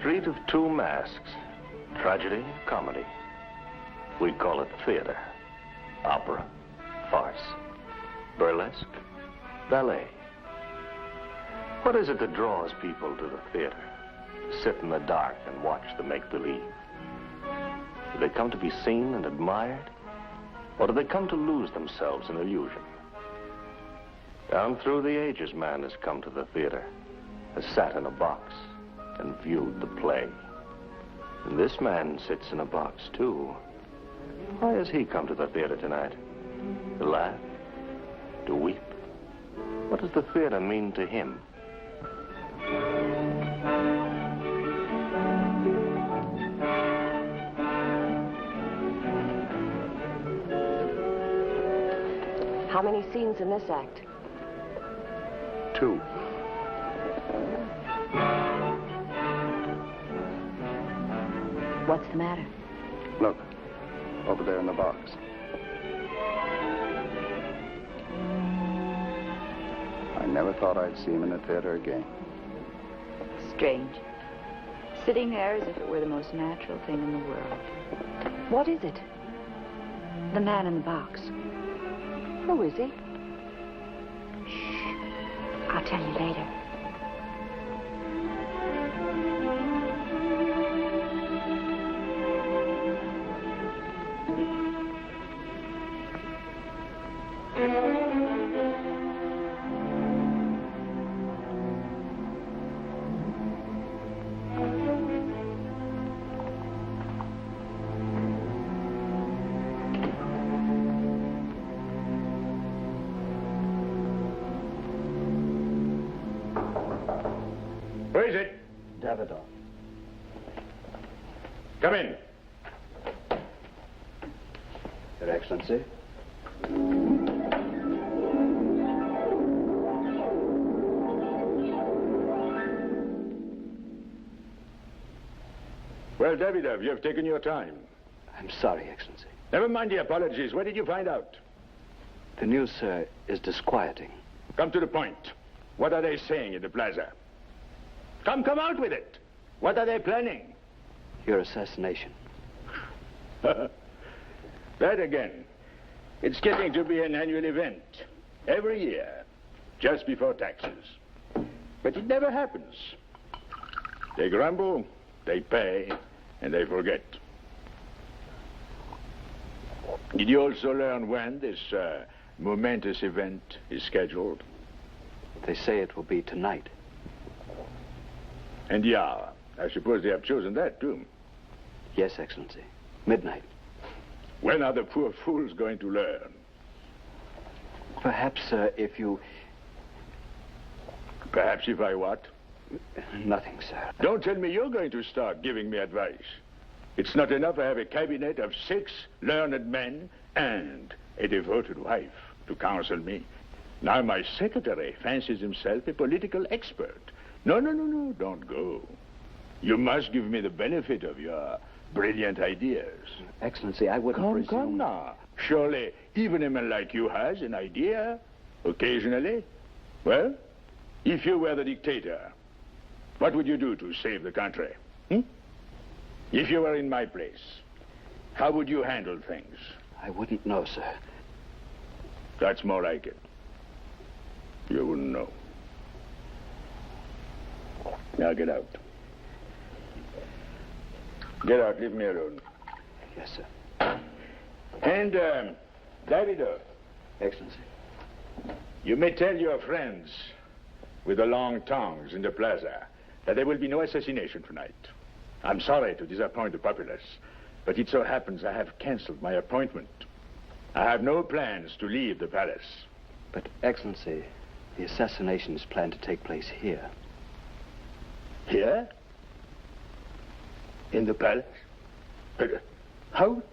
street of two masks, tragedy, comedy. We call it theater, opera, farce, burlesque, ballet. What is it that draws people to the theater? Sit in the dark and watch the make-believe. Do they come to be seen and admired? Or do they come to lose themselves in illusion? Down through the ages, man has come to the theater, has sat in a box and viewed the play. And this man sits in a box, too. Why has he come to the theater tonight? To laugh? To weep? What does the theater mean to him? How many scenes in this act? 2. What's the matter? Look, over there in the box. I never thought I'd see him in the theater again. Strange. Sitting there as if it were the most natural thing in the world. What is it? The man in the box. Who is he? Shh. I'll tell you later. Who is it? Davidoff. Come in. Your Excellency. Well, Davidoff, you have taken your time. I'm sorry, Excellency. Never mind the apologies. What did you find out? The news, sir, is disquieting. Come to the point. What are they saying in the plaza? Come out with it. What are they planning? Your assassination. That again. It's getting to be an annual event. Every year. Just before taxes. But it never happens. They grumble, they pay, and they forget. Did you also learn when this momentous event is scheduled? They say it will be tonight. And the hour. I suppose they have chosen that, too. Yes, Excellency. Midnight. When are the poor fools going to learn? Perhaps, sir, if you... Perhaps if I what? Nothing, sir. Don't tell me you're going to start giving me advice. It's not enough I have a cabinet of 6 learned men and a devoted wife to counsel me. Now my secretary fancies himself a political expert. No, don't go. You must give me the benefit of your brilliant ideas. Excellency, I wouldn't presume... Come now. Surely, even a man like you has an idea, occasionally. Well, if you were the dictator, what would you do to save the country? If you were in my place, how would you handle things? I wouldn't know, sir. That's more like it. You wouldn't know. Now get out. Get out, leave me alone. Yes, sir. And, Davidoff. Excellency. You may tell your friends with the long tongues in the plaza that there will be no assassination tonight. I'm sorry to disappoint the populace, but it so happens I have canceled my appointment. I have no plans to leave the palace. But, Excellency, the assassination is planned to take place here. Here? In the palace? But how?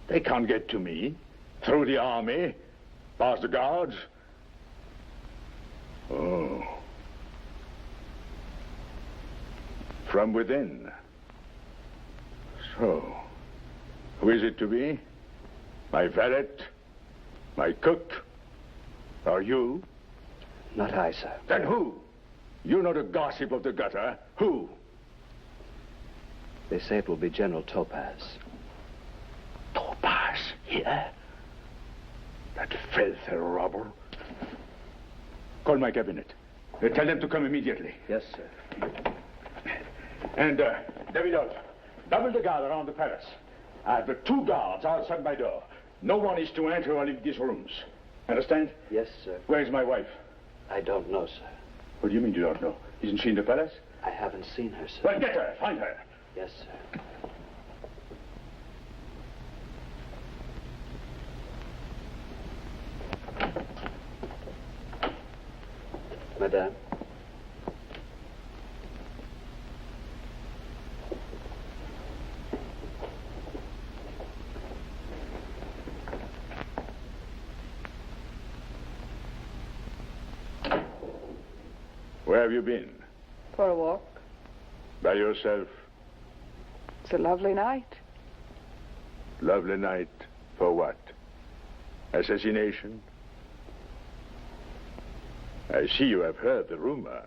They can't get to me. Through the army, past the guards. Oh. From within. So, who is it to be? My valet? My cook? Or you? Not I, sir. Then who? You know the gossip of the gutter. Who? They say it will be General Topaz. Topaz here? That filthy robber. Call my cabinet. Tell them to come immediately. Yes, sir. And, Davidoff, double the guard around the palace. I have 2 guards outside my door. No one is to enter or leave these rooms. Understand? Yes, sir. Where is my wife? I don't know, sir. What do you mean you don't know? Isn't she in the palace? I haven't seen her, sir. Well, get her. Find her. Yes, sir. Madame. Where have you been? For a walk. By yourself? It's a lovely night. Lovely night. For what? Assassination? I see you have heard the rumor.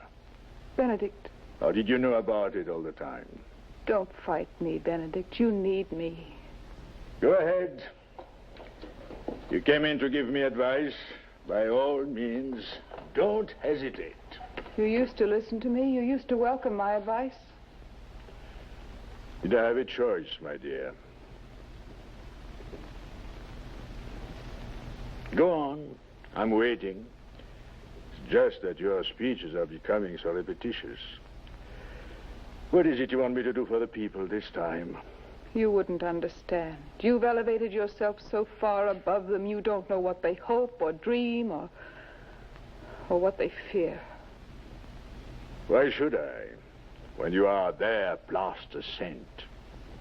Benedict, How did you know about it all the time? don't fight me, Benedict. You need me. Go ahead. You came in to give me advice. By all means, don't hesitate. You used to listen to me. You used to welcome my advice. Did I have a choice, my dear? Go on. I'm waiting. It's just that your speeches are becoming so repetitious. What is it you want me to do for the people this time? You wouldn't understand. You've elevated yourself so far above them, you don't know what they hope or dream or what they fear. Why should I? When you are their blast ascent.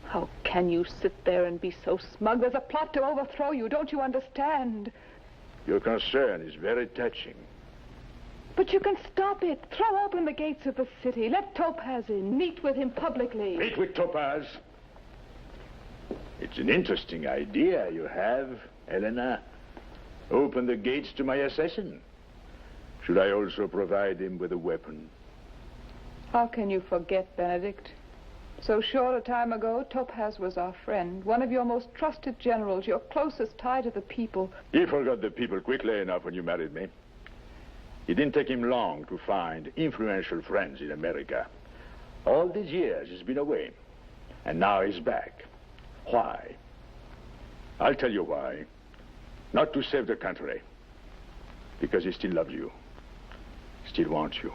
How can you sit there and be so smug? There's a plot to overthrow you. Don't you understand? Your concern is very touching. But you can stop it. Throw open the gates of the city. Let Topaz in. Meet with him publicly. Meet with Topaz. It's an interesting idea you have, Helena. Open the gates to my assassin. Should I also provide him with a weapon? How can you forget, Benedict? So short a time ago, Topaz was our friend, one of your most trusted generals, your closest tie to the people. You forgot the people quickly enough when you married me. It didn't take him long to find influential friends in America. All these years he's been away, and now he's back. Why? I'll tell you why. Not to save the country, because he still loves you, still wants you,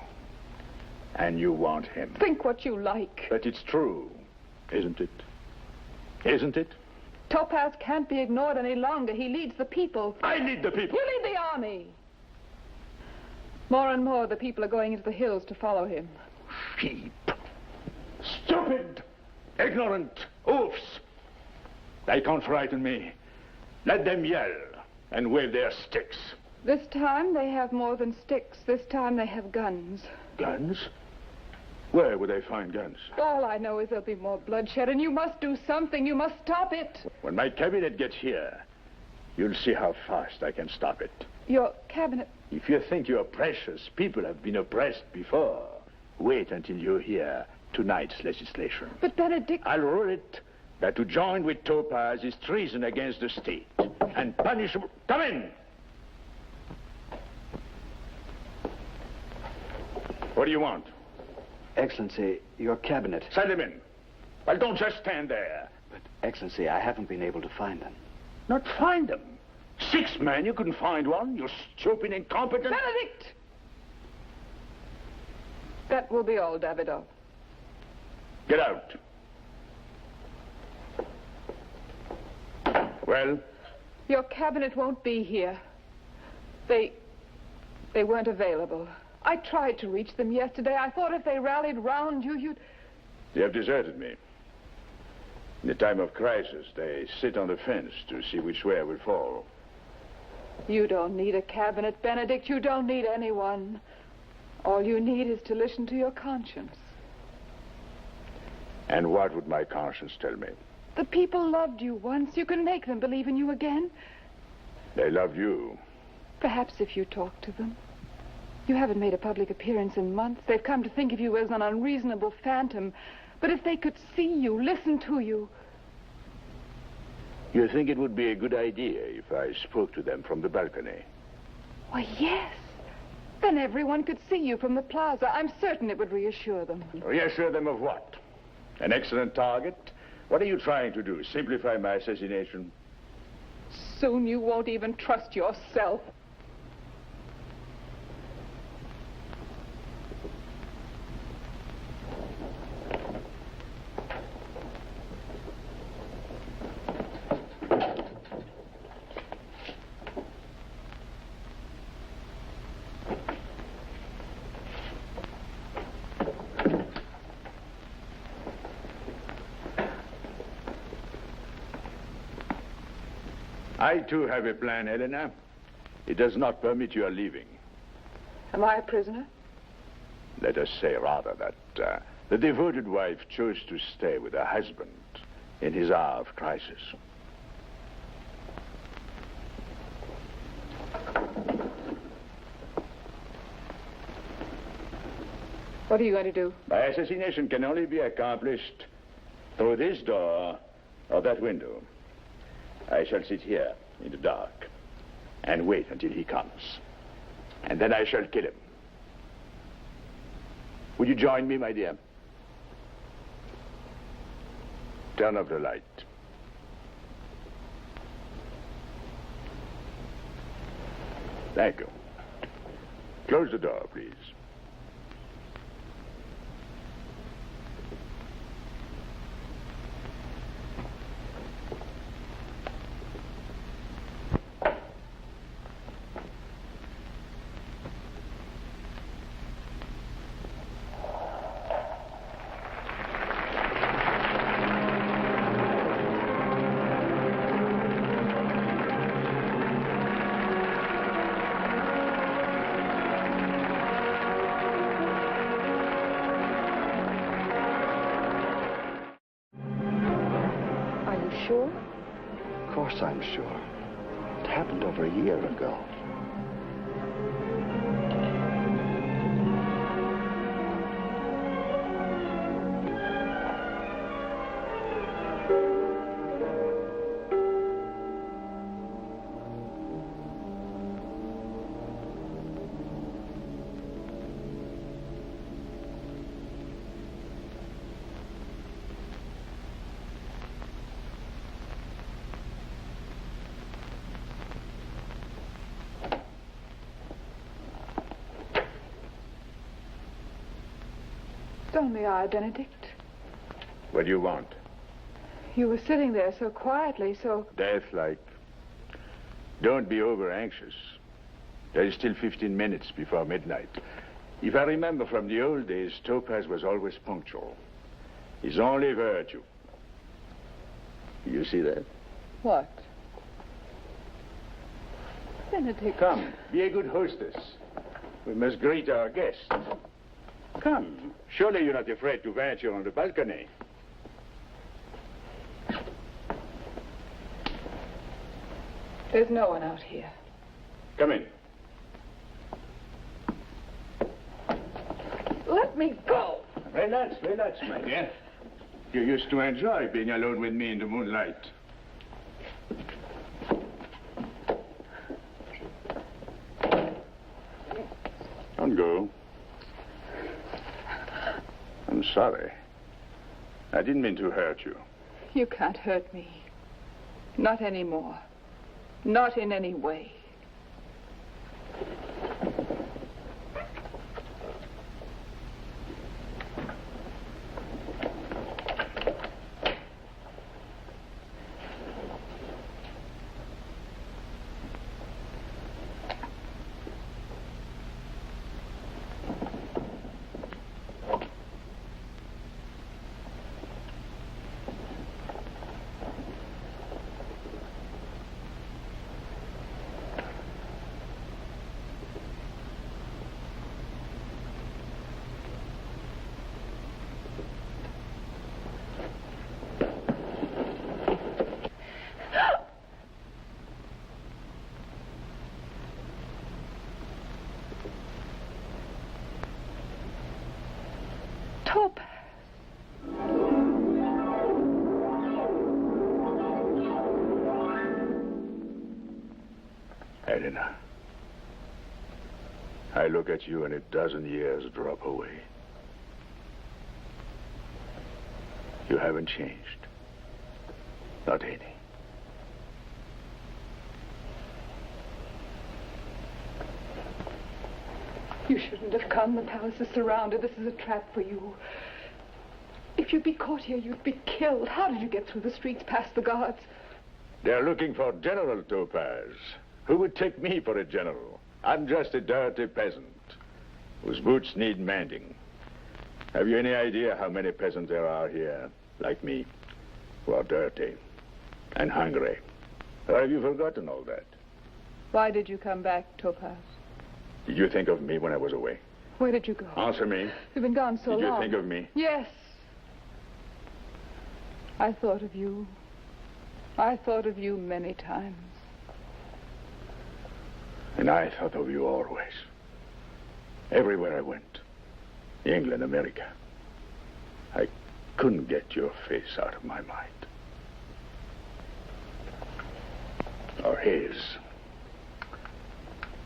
and you want him. Think what you like. But it's true, isn't it? Isn't it? Topaz can't be ignored any longer. He leads the people. I lead the people. You lead the army. More and more the people are going into the hills to follow him. Sheep. Stupid. Ignorant. Oafs. They can't frighten me. Let them yell and wave their sticks. This time they have more than sticks. This time they have guns. Guns? Where would they find guns? All I know is there'll be more bloodshed, and you must do something. You must stop it. When my cabinet gets here, you'll see how fast I can stop it. Your cabinet... If you think you're precious, people have been oppressed before. Wait until you hear tonight's legislation. But Benedict... I'll rule it that to join with Topaz is treason against the state and punishable. Come in! What do you want? Excellency, your cabinet. Send them in. Well, don't just stand there. But, Excellency, I haven't been able to find them. Not find them? 6 men, you couldn't find one? You stupid, incompetent... Benedict! That will be all, Davidoff. Get out. Well? Your cabinet won't be here. They weren't available. I tried to reach them yesterday. I thought if they rallied round you, you'd... They have deserted me. In the time of crisis, they sit on the fence to see which way I will fall. You don't need a cabinet, Benedict. You don't need anyone. All you need is to listen to your conscience. And what would my conscience tell me? The people loved you once. You can make them believe in you again. They loved you. Perhaps if you talk to them. You haven't made a public appearance in months. They've come to think of you as an unreasonable phantom. But if they could see you, listen to you... You think it would be a good idea if I spoke to them from the balcony? Why, yes. Then everyone could see you from the plaza. I'm certain it would reassure them. Reassure them of what? An excellent target? What are you trying to do? Simplify my assassination? Soon you won't even trust yourself. I, too, have a plan, Helena. It does not permit your leaving. Am I a prisoner? Let us say, rather, that the devoted wife chose to stay with her husband in his hour of crisis. What are you going to do? My assassination can only be accomplished through this door or that window. I shall sit here in the dark and wait until he comes. And then I shall kill him. Would you join me, my dear? Turn off the light. Thank you. Close the door, please. Sure? Of course I'm sure. It happened over a year ago. It's only I, Benedict. What do you want? You were sitting there so quietly, so... Death-like. Don't be over-anxious. There is still 15 minutes before midnight. If I remember from the old days, Topaz was always punctual. His only virtue. You see that? What? Benedict. Come, be a good hostess. We must greet our guests. Come. Surely you're not afraid to venture on the balcony. There's no one out here. Come in. Let me go. Relax, my dear. You used to enjoy being alone with me in the moonlight. Don't go. I'm sorry. I didn't mean to hurt you. You can't hurt me. Not anymore. Not in any way. Topaz. Elena, I look at you and a dozen years drop away. You haven't changed. Not any. You shouldn't have come. The palace is surrounded. This is a trap for you. If you'd be caught here, you'd be killed. How did you get through the streets past the guards? They're looking for General Topaz. Who would take me for a general? I'm just a dirty peasant whose boots need mending. Have you any idea how many peasants there are here, like me, who are dirty and hungry? Or have you forgotten all that? Why did you come back, Topaz? Did you think of me when I was away? Where did you go? Answer me. You've been gone so long. Did you think of me? Yes. I thought of you. I thought of you many times. And I thought of you always. Everywhere I went. England, America. I couldn't get your face out of my mind. Or his.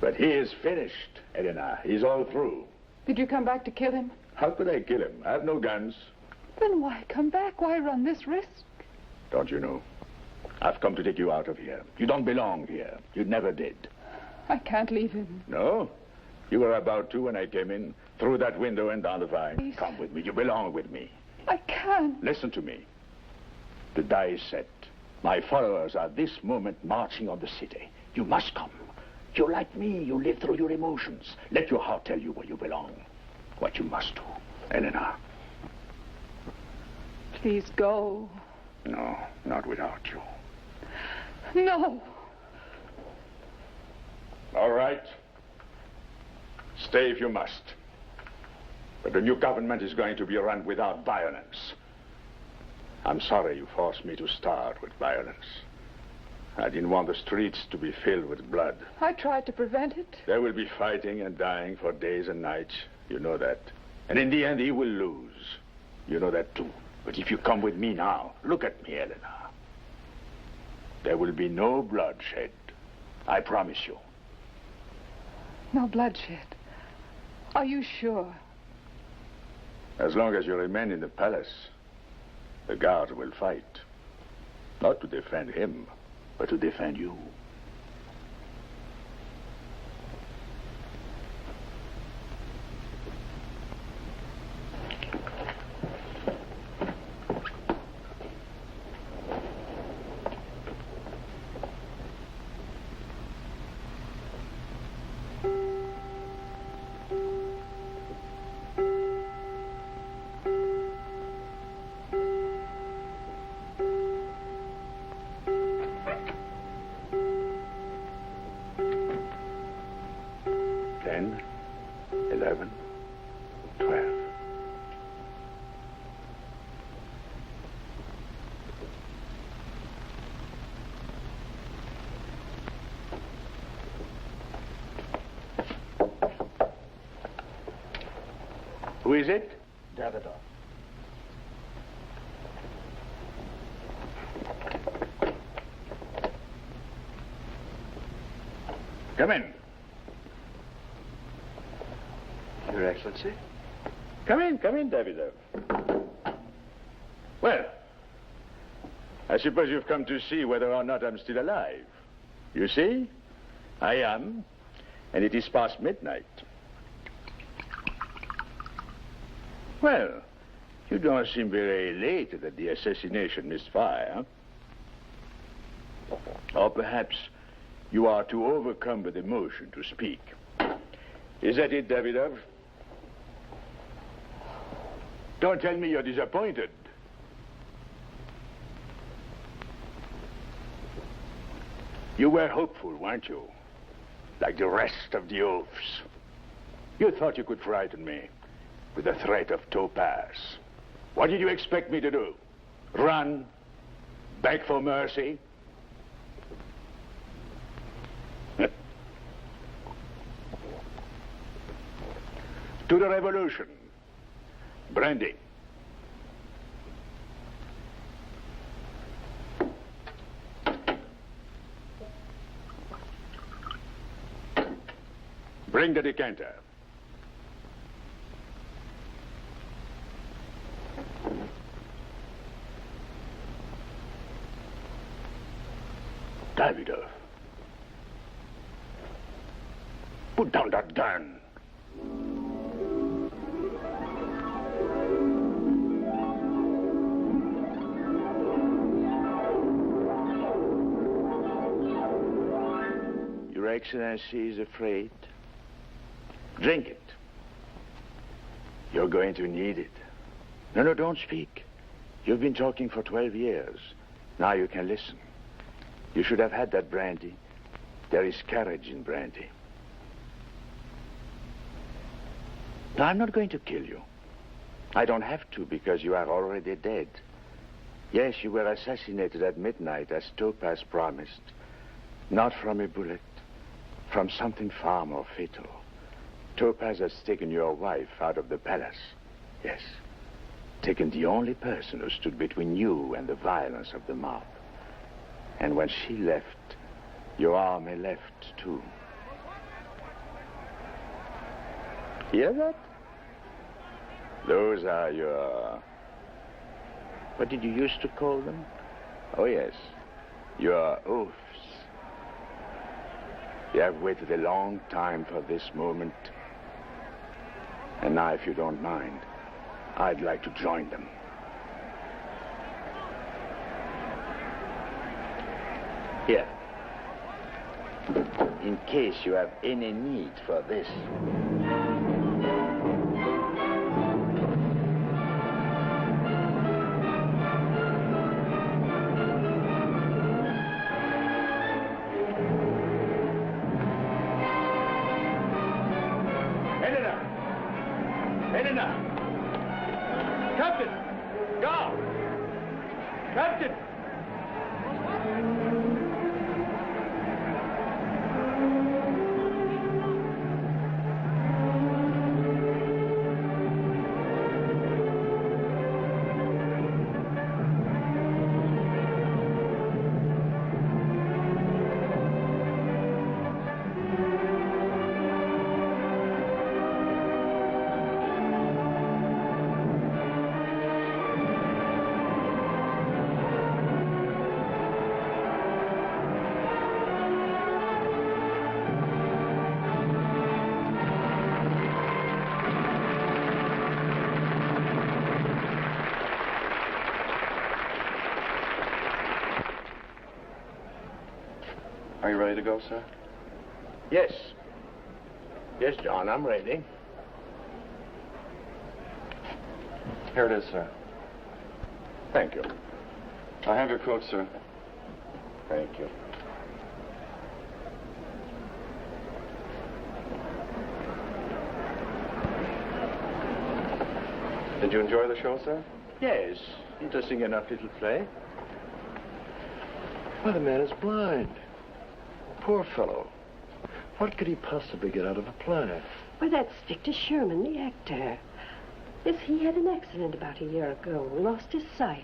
But he is finished, Elena. He's all through. Did you come back to kill him? How could I kill him? I have no guns. Then why come back? Why run this risk? Don't you know? I've come to take you out of here. You don't belong here. You never did. I can't leave him. No? You were about to when I came in, through that window and down the vine. Please. Come with me. You belong with me. I can't. Listen to me. The die is set. My followers are this moment marching on the city. You must come. You're like me. You live through your emotions. Let your heart tell you where you belong. What you must do. Elena. Please go. No, not without you. No. All right. Stay if you must. But the new government is going to be run without violence. I'm sorry you forced me to start with violence. I didn't want the streets to be filled with blood. I tried to prevent it. There will be fighting and dying for days and nights. You know that. And in the end, he will lose. You know that too. But if you come with me now, look at me, Elena. There will be no bloodshed. I promise you. No bloodshed. Are you sure? As long as you remain in the palace, the guards will fight. Not to defend him, but to defend you. Who is it? Davidoff. Come in. Your Excellency? Come in, Davidoff. Well, I suppose you've come to see whether or not I'm still alive. You see, I am, and it is past midnight. Well, you don't seem very elated that the assassination missed fire. Or perhaps you are too overcome with emotion to speak. Is that it, Davidoff? Don't tell me you're disappointed. You were hopeful, weren't you? Like the rest of the oafs. You thought you could frighten me with the threat of Topaz. What did you expect me to do? Run? Beg for mercy? To the revolution. Brandy. Bring the decanter. Davidoff. Put down that gun. Your Excellency is afraid. Drink it. You're going to need it. No, don't speak. You've been talking for 12 years. Now you can listen. You should have had that brandy. There is courage in brandy. Now, I'm not going to kill you. I don't have to because you are already dead. Yes, you were assassinated at midnight as Topaz promised. Not from a bullet, from something far more fatal. Topaz has taken your wife out of the palace. Yes. Taken the only person who stood between you and the violence of the mob. And when she left, your army left too. Hear that? Those are your... What did you used to call them? Oh, yes. Your oaths. You have waited a long time for this moment. And now, if you don't mind, I'd like to join them. Here. In case you have any need for this. Are you ready to go, sir? Yes. Yes, John, I'm ready. Here it is, sir. Thank you. I have your coat, sir. Thank you. Did you enjoy the show, sir? Yes. Interesting enough little play. Why, the man is blind. Poor fellow. What could he possibly get out of a play? Why, that's Victor Sherman, the actor. Yes, he had an accident about a year ago. Lost his sight.